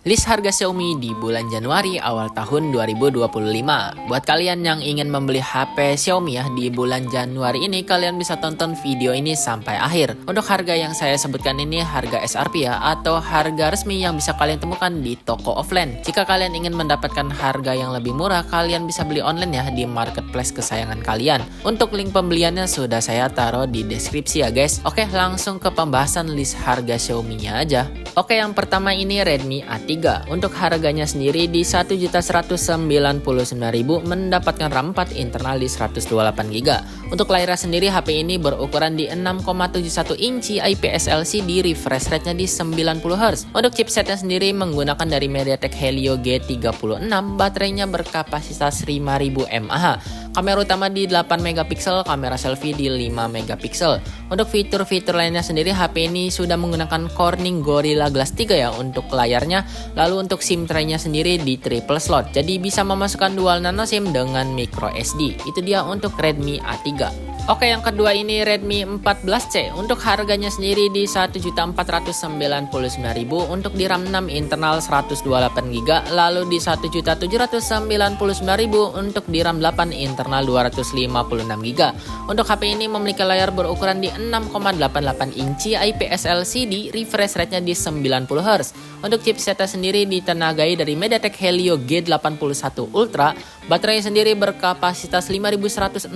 List harga Xiaomi di bulan Januari awal tahun 2025. Buat kalian yang ingin membeli HP Xiaomi ya di bulan Januari ini, kalian bisa tonton video ini sampai akhir. Untuk harga yang saya sebutkan ini harga SRP ya, atau harga resmi yang bisa kalian temukan di toko offline. Jika kalian ingin mendapatkan harga yang lebih murah, kalian bisa beli online ya di marketplace kesayangan kalian. Untuk link pembeliannya sudah saya taruh di deskripsi ya guys. Oke, langsung ke pembahasan list harga Xiaomi-nya aja. Oke, yang pertama ini Redmi A3. Untuk harganya sendiri di 1.199.000 mendapatkan RAM 4 internal di 128GB. Untuk layarnya sendiri HP ini berukuran di 6,71 inci IPS LCD, refresh rate-nya di 90Hz. Untuk chipsetnya sendiri menggunakan dari MediaTek Helio G36, baterainya berkapasitas 5000 mAh. Kamera utama di 8MP, kamera selfie di 5MP. Untuk fitur-fitur lainnya sendiri HP ini sudah menggunakan Corning Gorilla Glass 3 ya untuk layarnya. Lalu untuk SIM tray-nya sendiri di triple slot. Jadi bisa memasukkan dual nano SIM dengan micro SD. Itu dia untuk Redmi A3. Oke, yang kedua ini Redmi 14C. Untuk harganya sendiri di 1.499.000 untuk di RAM 6 internal 128GB, lalu di 1.799.000 untuk di RAM 8 internal 256GB. Untuk HP ini memiliki layar berukuran di 6,88 inci IPS LCD, refresh rate-nya di 90Hz. Untuk chipsetnya sendiri ditenagai dari MediaTek Helio G81 Ultra, baterai sendiri berkapasitas 5160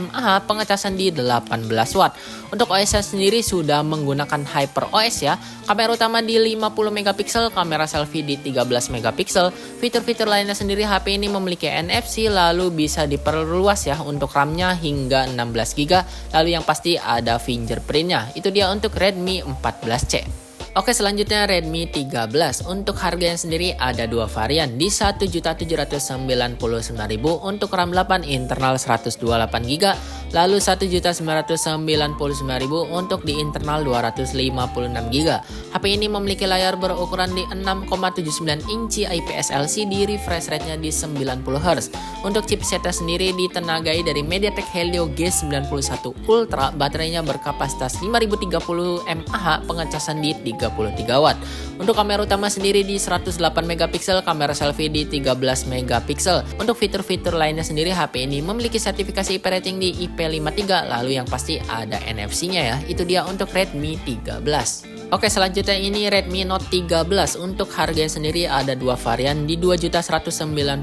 mAh, pengecasan di 18 watt. Untuk OS sendiri sudah menggunakan HyperOS ya. Kamera utama di 50MP, kamera selfie di 13MP. Fitur-fitur lainnya sendiri HP ini memiliki NFC, lalu bisa diperluas ya untuk RAM-nya hingga 16GB. Lalu yang pasti ada fingerprint-nya. Itu dia untuk Redmi 14C. Oke, selanjutnya Redmi 13. Untuk harganya sendiri ada dua varian di 1.799.000 untuk RAM 8 internal 128GB, lalu 1.999.000 untuk di internal 256GB. HP ini memiliki layar berukuran di 6,79 inci IPS LCD, refresh rate-nya di 90Hz. Untuk chipsetnya sendiri ditenagai dari MediaTek Helio G91 Ultra, baterainya berkapasitas 5030 mAh, pengecasan di 33 watt. Untuk kamera utama sendiri di 108MP, kamera selfie di 13MP. Untuk fitur-fitur lainnya sendiri HP ini memiliki sertifikasi IP rating di IP53, lalu yang pasti ada NFC-nya ya. Itu dia untuk Redmi 13. Oke, selanjutnya ini Redmi Note 13. Untuk harganya sendiri ada dua varian di 2.199.000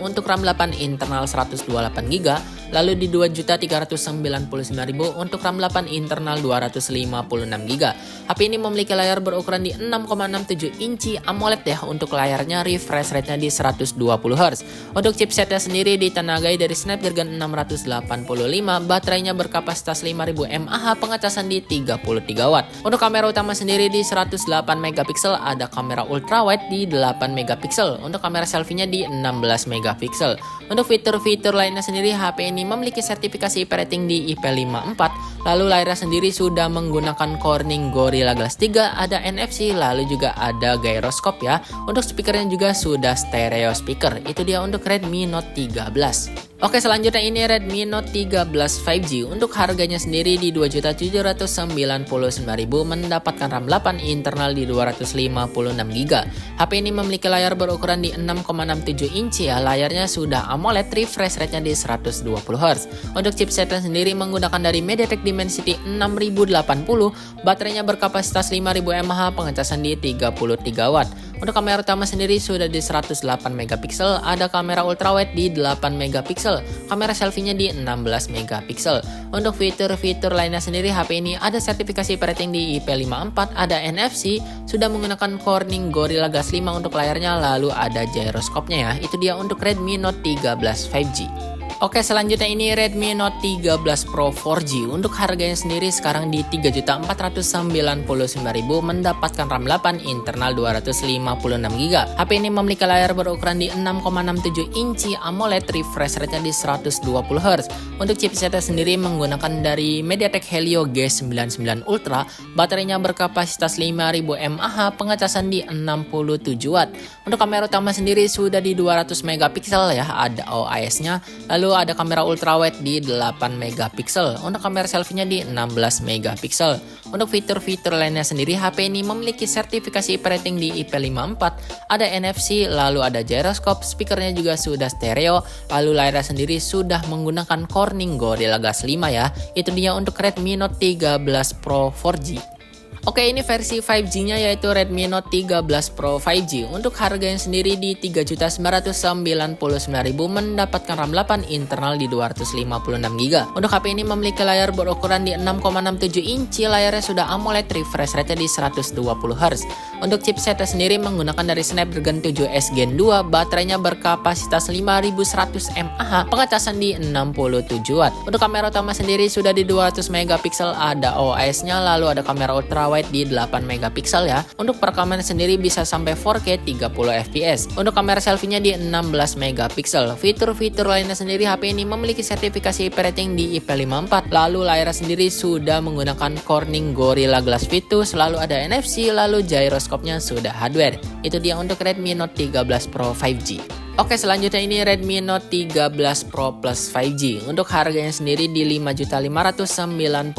untuk RAM 8 internal 128GB, lalu di 2.399.000 untuk RAM 8 internal 256GB. HP ini memiliki layar berukuran di 6,67 inci AMOLED ya untuk layarnya, refresh rate-nya di 120Hz. Untuk chipsetnya sendiri ditenagai dari Snapdragon 685, baterainya berkapasitas 5000 mAh, pengecasan di 33 watt. Untuk kamera utama sendiri di 108MP, ada kamera ultrawide di 8MP. Untuk kamera selfie-nya di 16MP. Untuk fitur-fitur lainnya sendiri HP ini memiliki sertifikasi IP rating di IP54, lalu layarnya sendiri sudah menggunakan Corning Gorilla Glass 3, ada NFC, lalu juga ada gyroscope ya. Untuk speakernya juga sudah stereo speaker. Itu dia untuk Redmi Note 13. Oke, selanjutnya ini Redmi Note 13 5G. Untuk harganya sendiri di 2.799.000 mendapatkan RAM 8 internal di 256GB. HP ini memiliki layar berukuran di 6,67 inci ya. Layarnya sudah AMOLED, refresh rate-nya di 120Hz. Untuk chipsetnya sendiri menggunakan dari MediaTek Dimensity 6080, baterainya berkapasitas 5000 mAh, pengecasan di 33 watt. Untuk kamera utama sendiri sudah di 108MP, ada kamera ultrawide di 8MP, kamera selfie-nya di 16MP. Untuk fitur-fitur lainnya sendiri HP ini ada sertifikasi IP rating di IP54, ada NFC, sudah menggunakan Corning Gorilla Glass 5 untuk layarnya, lalu ada gyroscope-nya ya. Itu dia untuk Redmi Note 13 5G. Oke, selanjutnya ini Redmi Note 13 Pro 4G. Untuk harganya sendiri sekarang di 3.499.000 mendapatkan RAM 8 internal 256GB. HP ini memiliki layar berukuran di 6,67 inci AMOLED, refresh rate-nya di 120Hz. Untuk chipsetnya sendiri menggunakan dari MediaTek Helio G99 Ultra, baterainya berkapasitas 5000 mAh, pengecasan di 67 watt. Untuk kamera utama sendiri sudah di 200MP ya, ada OIS-nya. Lalu Lalu ada kamera ultrawide di 8 megapiksel. Untuk kamera selfie-nya di 16 megapiksel. Untuk fitur-fitur lainnya sendiri, HP ini memiliki sertifikasi operating di IP54, ada NFC, lalu ada gyroscope, speakernya juga sudah stereo, lalu layarnya sendiri sudah menggunakan Corning Gorilla Glass 5 ya. Itu dia untuk Redmi Note 13 Pro 4G. Oke, ini versi 5G-nya yaitu Redmi Note 13 Pro 5G. Untuk harganya sendiri di 3.999.000 mendapatkan RAM 8 internal di 256GB. Untuk HP ini memiliki layar berukuran di 6,67 inci, layarnya sudah AMOLED, refresh rate di 120Hz. Untuk chipsetnya sendiri menggunakan dari Snapdragon 7S Gen 2, baterainya berkapasitas 5100 mAh, pengecasan di 67W. Untuk kamera utama sendiri sudah di 200 megapiksel, ada OIS-nya, lalu ada kamera ultrawide di 8 megapiksel ya. Untuk perekaman sendiri bisa sampai 4K 30 fps. Untuk kamera selfie-nya di 16 megapiksel. Fitur-fitur lainnya sendiri, HP ini memiliki sertifikasi operating di IP54. Lalu layar sendiri sudah menggunakan Corning Gorilla Glass V2, selalu ada NFC, lalu gyroscope-nya sudah hardware. Itu dia untuk Redmi Note 13 Pro 5G. Oke, selanjutnya ini Redmi Note 13 Pro Plus 5G. Untuk harganya sendiri di 5.599.000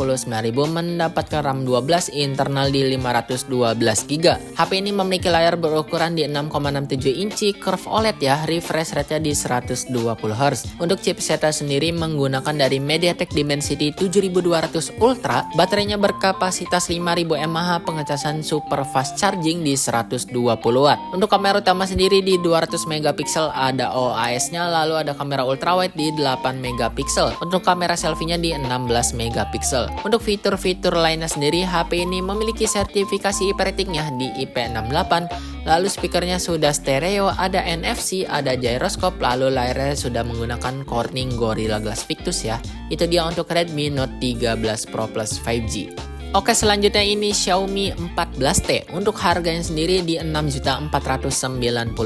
mendapatkan RAM 12 internal di 512GB. HP ini memiliki layar berukuran di 6,67 inci curve OLED ya, refresh rate-nya di 120Hz. Untuk chipsetnya sendiri menggunakan dari MediaTek Dimensity 7200 Ultra, baterainya berkapasitas 5000 mAh, pengecasan super fast charging di 120W. Untuk kamera utama sendiri di 200 megapiksel, ada OIS-nya, lalu ada kamera ultrawide di 8 megapiksel. Untuk kamera selfie-nya di 16 megapiksel. Untuk fitur-fitur lainnya sendiri, HP ini memiliki sertifikasi operating-nya di IP68, lalu speakernya sudah stereo, ada NFC, ada gyroscope, lalu layarnya sudah menggunakan Corning Gorilla Glass V2 ya. Itu dia untuk Redmi Note 13 Pro Plus 5G. Oke, selanjutnya ini Xiaomi 14T. Untuk harganya sendiri di 6.499.000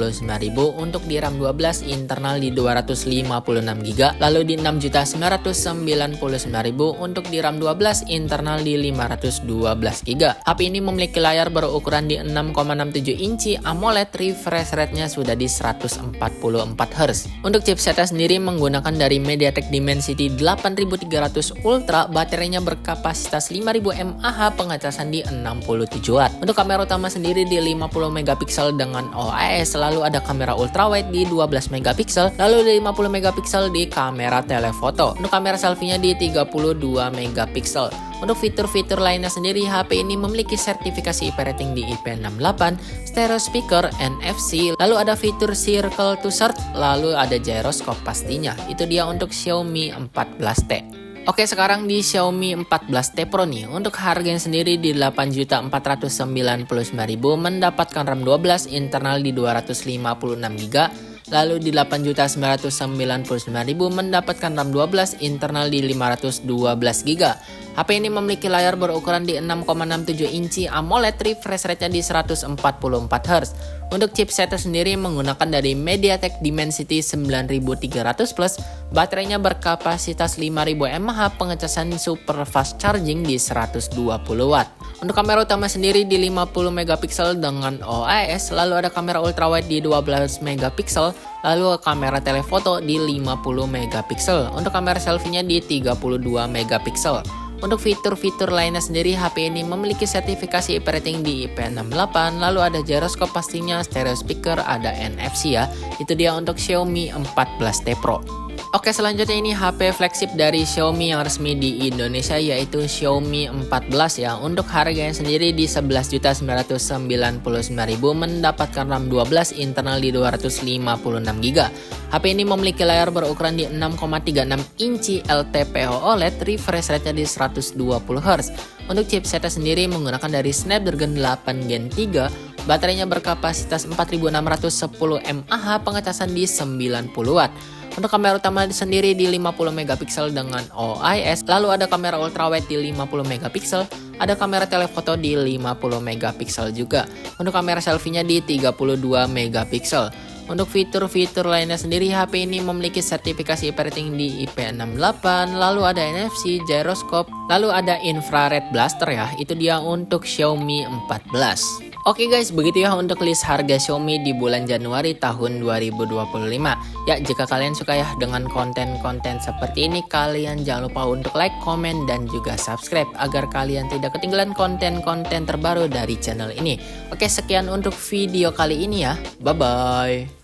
untuk di RAM 12 internal di 256GB, lalu di 6.999.000 untuk di RAM 12 internal di 512GB. HP ini memiliki layar berukuran di 6,67 inci AMOLED, refresh rate-nya sudah di 144Hz. Untuk chipsetnya sendiri menggunakan dari MediaTek Dimensity 8300 Ultra, baterainya berkapasitas 5000 mAh, pengecasan di 67W. Untuk kamera utama sendiri di 50 megapiksel dengan OIS, lalu ada kamera ultrawide di 12 megapiksel, lalu di 50 megapiksel di kamera telefoto. Untuk kamera selfie-nya di 32 megapiksel. Untuk fitur-fitur lainnya sendiri, HP ini memiliki sertifikasi operating di IP68, stereo speaker, NFC, lalu ada fitur circle to search, lalu ada gyroscope pastinya. Itu dia untuk Xiaomi 14T. Oke, sekarang di Xiaomi 14T Pro nih. Untuk harganya sendiri di 8.499.000 mendapatkan RAM 12 internal di 256GB. Lalu di 8.999.000 mendapatkan RAM 12 internal di 512GB. HP ini memiliki layar berukuran di 6,67 inci AMOLED, refresh rate-nya di 144Hz. Untuk chipsetnya sendiri menggunakan dari MediaTek Dimensity 9300+, baterainya berkapasitas 5000 mAh, pengecasan super fast charging di 120W. Untuk kamera utama sendiri di 50 megapiksel dengan OIS, lalu ada kamera ultrawide di 12 megapiksel, lalu kamera telefoto di 50 megapiksel. Untuk kamera selfie-nya di 32 megapiksel. Untuk fitur-fitur lainnya sendiri, HP ini memiliki sertifikasi operating di IP68, lalu ada gyroscope pastinya, stereo speaker, ada NFC ya. Itu dia untuk Xiaomi 14T Pro. Oke, selanjutnya ini HP flagship dari Xiaomi yang resmi di Indonesia, yaitu Xiaomi 14 ya. Untuk harganya sendiri di 11.999.000 mendapatkan RAM 12 internal di 256GB. HP ini memiliki layar berukuran di 6,36 inci LTPO OLED, refresh rate-nya di 120Hz. Untuk chipsetnya sendiri menggunakan dari Snapdragon 8 Gen 3, baterainya berkapasitas 4610 mAh, pengecasan di 90W. Untuk kamera utama sendiri di 50 megapiksel dengan OIS, lalu ada kamera ultrawide di 50 megapiksel, ada kamera telefoto di 50 megapiksel juga. Untuk kamera selfie-nya di 32 megapiksel. Untuk fitur-fitur lainnya sendiri, HP ini memiliki sertifikasi operating di IP68, lalu ada NFC, gyroscope, lalu ada infrared blaster ya. Itu dia untuk Xiaomi 14. Oke guys, begitu ya untuk list harga Xiaomi di bulan Januari tahun 2025. Ya, jika kalian suka ya dengan konten-konten seperti ini, kalian jangan lupa untuk like, komen, dan juga subscribe agar kalian tidak ketinggalan konten-konten terbaru dari channel ini. Oke, sekian untuk video kali ini ya. Bye-bye.